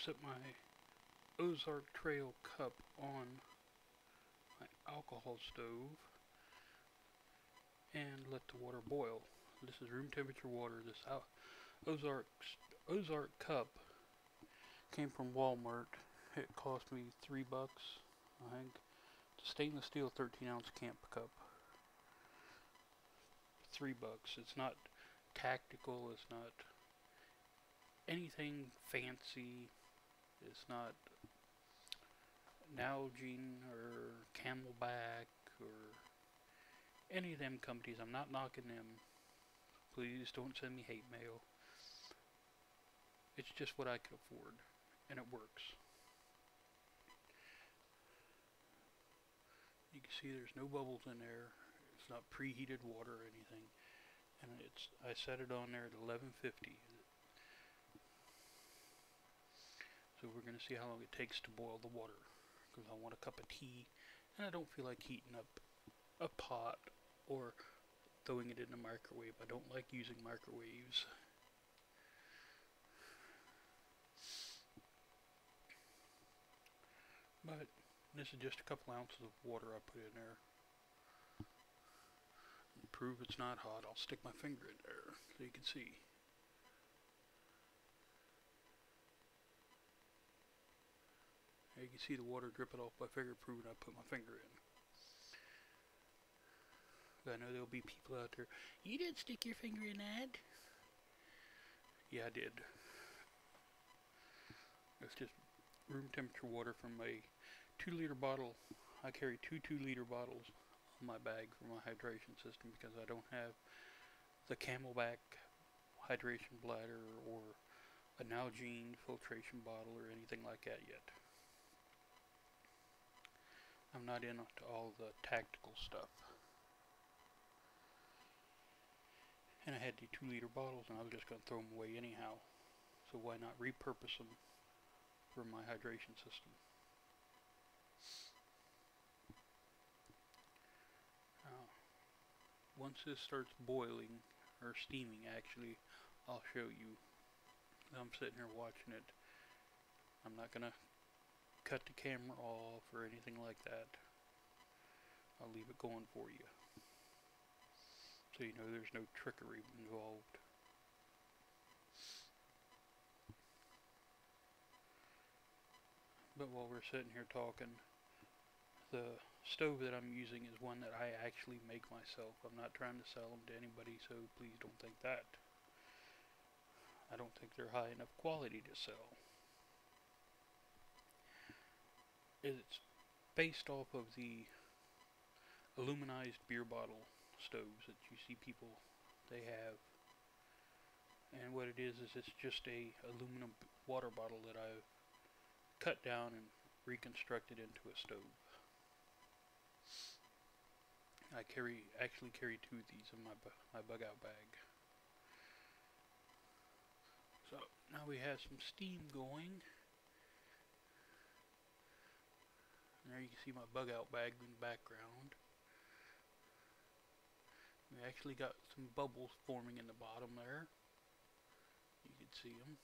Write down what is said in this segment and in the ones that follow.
set my Ozark Trail cup on my alcohol stove and let the water boil. This is room temperature water. This Ozark Ozark cup came from Walmart. It cost me $3, I think. It's a stainless steel 13-ounce camp cup. $3. It's not tactical. It's not anything fancy. It's not Nalgene or Camelback or any of them companies. I'm not knocking them. Please don't send me hate mail. It's just what I could afford, and it works. You can see there's no bubbles in there. It's not preheated water or anything. And I set it on there at 1150. So we're going to see how long it takes to boil the water. Because I want a cup of tea, and I don't feel like heating up a pot or throwing it in the microwave. I don't like using microwaves. But this is just a couple ounces of water I put in there. To prove it's not hot, I'll stick my finger in there so you can see. You can see the water dripping off my finger, proving I put my finger in. I know there'll be people out there, you didn't stick your finger in that. Yeah, I did. It's just room temperature water from a 2-liter bottle. I carry two 2-liter bottles on my bag for my hydration system because I don't have the Camelback hydration bladder or a Nalgene filtration bottle or anything like that yet. I'm not into all the tactical stuff. And I had the 2-liter bottles and I was just going to throw them away anyhow. So why not repurpose them for my hydration system? Once this starts boiling, or steaming actually, I'll show you. I'm sitting here watching it. I'm not going to cut the camera off or anything like that. I'll leave it going for you. So you know there's no trickery involved. But while we're sitting here talking, the stove that I'm using is one that I actually make myself. I'm not trying to sell them to anybody, so please don't think that. I don't think they're high enough quality to sell. It's based off of the aluminized beer bottle stoves that you see people, they have. And what it is it's just a aluminum water bottle that I've cut down and reconstructed into a stove. I actually carry two of these in my bug out bag. So now we have some steam going. And there you can see my bug out bag in the background. We actually got some bubbles forming in the bottom there. You can see them.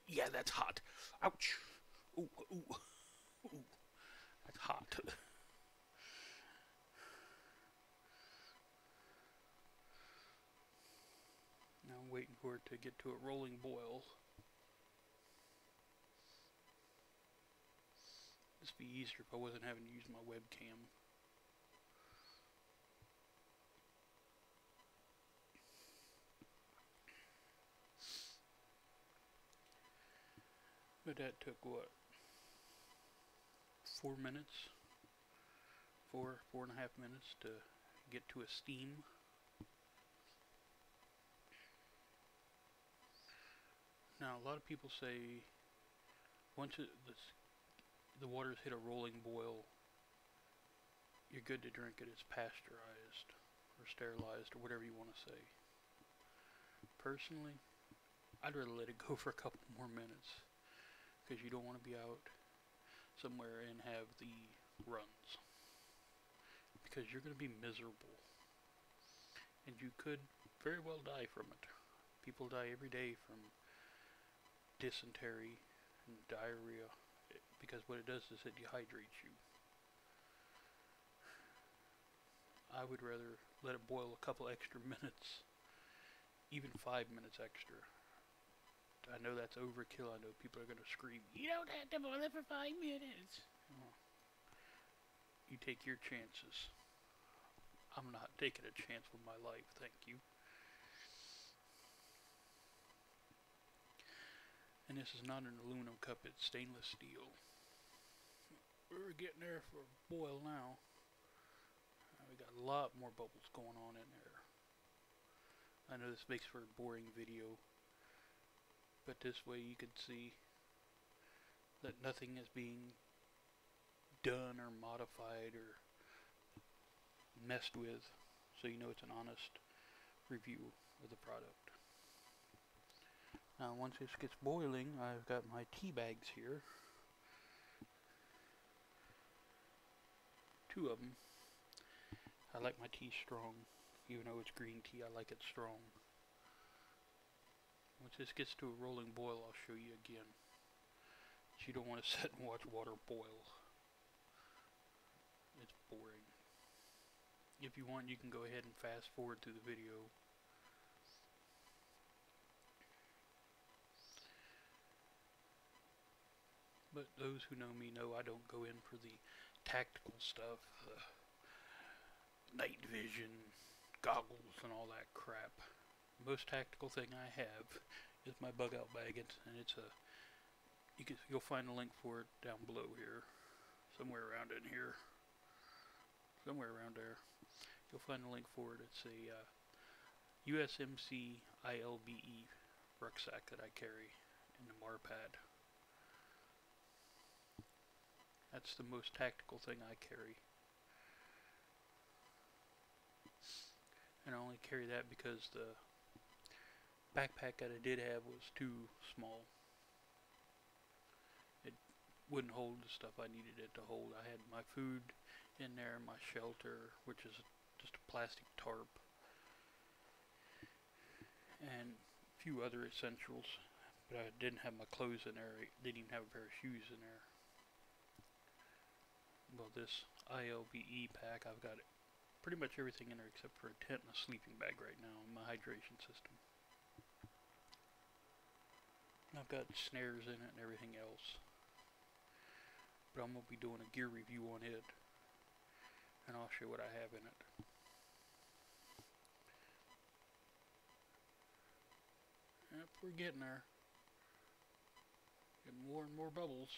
Yeah, that's hot. Ouch. Ooh, ooh, ooh. That's hot. Now I'm waiting for it to get to a rolling boil. This would be easier if I wasn't having to use my webcam. But that took what? 4 minutes? 4.5 minutes to get to a steam. Now a lot of people say once the water's hit a rolling boil, you're good to drink it. It's pasteurized or sterilized or whatever you want to say. Personally, I'd rather let it go for a couple more minutes because you don't want to be out somewhere and have the runs because you're going to be miserable and you could very well die from it People die every day from dysentery and diarrhea because what it does is it dehydrates you. I would rather let it boil a couple extra minutes, even 5 minutes extra. I know that's overkill. I know people are going to scream, "You don't have to boil it for 5 minutes." Well, you take your chances. I'm not taking a chance with my life, thank you. And this is not an aluminum cup, it's stainless steel. We're getting there for a boil now. We got a lot more bubbles going on in there. I know this makes for a boring video, but this way you can see that nothing is being done or modified or messed with, so you know it's an honest review of the product. Now once this gets boiling, I've got my tea bags here. 2 of them. I like my tea strong. Even though it's green tea, I like it strong. Once this gets to a rolling boil, I'll show you again. But you don't want to sit and watch water boil. It's boring. If you want, you can go ahead and fast forward through the video. But those who know me know I don't go in for the tactical stuff, night vision, goggles, and all that crap. The most tactical thing I have is my bug out bag, and it's a. You'll find a link for it down below here, somewhere around in here, somewhere around there. You'll find a link for it. It's a USMC ILBE rucksack that I carry in the Marpad. That's the most tactical thing I carry. And I only carry that because the backpack that I did have was too small. It wouldn't hold the stuff I needed it to hold. I had my food in there, my shelter, which is just a plastic tarp, and a few other essentials, but I didn't have my clothes in there. I didn't even have a pair of shoes in there. Well, this ILBE pack, I've got pretty much everything in there except for a tent and a sleeping bag right now, and my hydration system. I've got snares in it and everything else, but I'm going to be doing a gear review on it, and I'll show what I have in it. Yep, we're getting there. Getting more and more bubbles.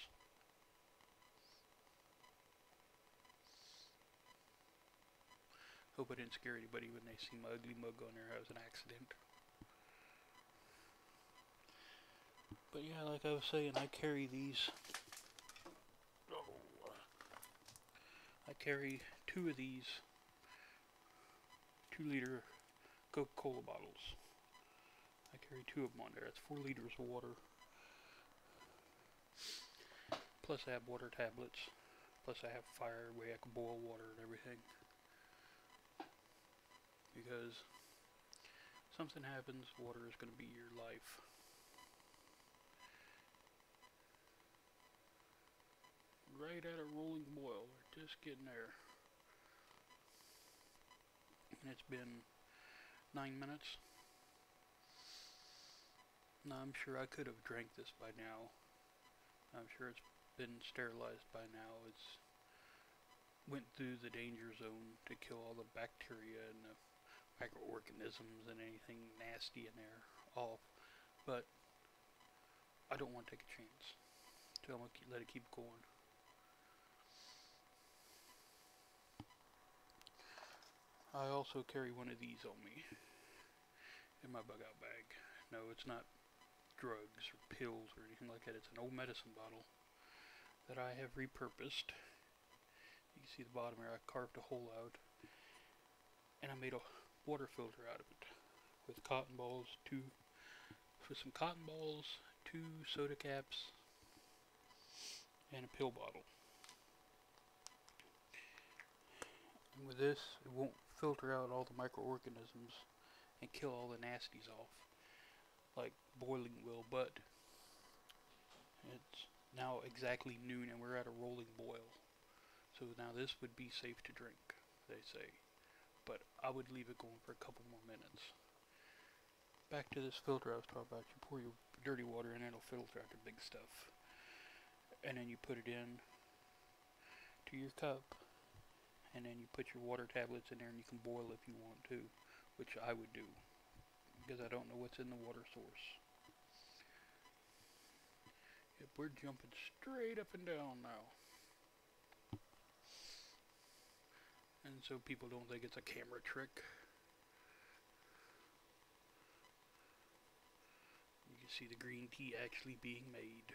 Hope I didn't scare anybody when they see my ugly mug on there. That was an accident. But yeah, like I was saying, I carry these. I carry 2 of these 2-liter Coca-Cola bottles. I carry 2 of them on there. That's 4 liters of water. Plus I have water tablets. Plus I have fire where I can boil water and everything. Because something happens, water is going to be your life. Right at a rolling boil, we're just getting there. And it's been 9 minutes. Now I'm sure I could have drank this by now. I'm sure it's been sterilized by now. It's went through the danger zone to kill all the bacteria and the microorganisms and anything nasty in there off, but I don't want to take a chance, so I'm going to let it keep going. I also carry one of these on me in my bug out bag. No, it's not drugs or pills or anything like that. It's an old medicine bottle that I have repurposed. You can see the bottom here, I carved a hole out, and I made a water filter out of it with cotton balls, with some cotton balls, 2 soda caps, and a pill bottle. And with this, it won't filter out all the microorganisms and kill all the nasties off. like boiling will, but it's now exactly noon and we're at a rolling boil. So now this would be safe to drink, they say. But I would leave it going for a couple more minutes. Back to this filter I was talking about. You pour your dirty water in and it'll filter out the big stuff. And then you put it in to your cup. And then you put your water tablets in there and you can boil if you want to, which I would do because I don't know what's in the water source. Yep, we're jumping straight up and down now. And so people don't think it's a camera trick. You can see the green tea actually being made.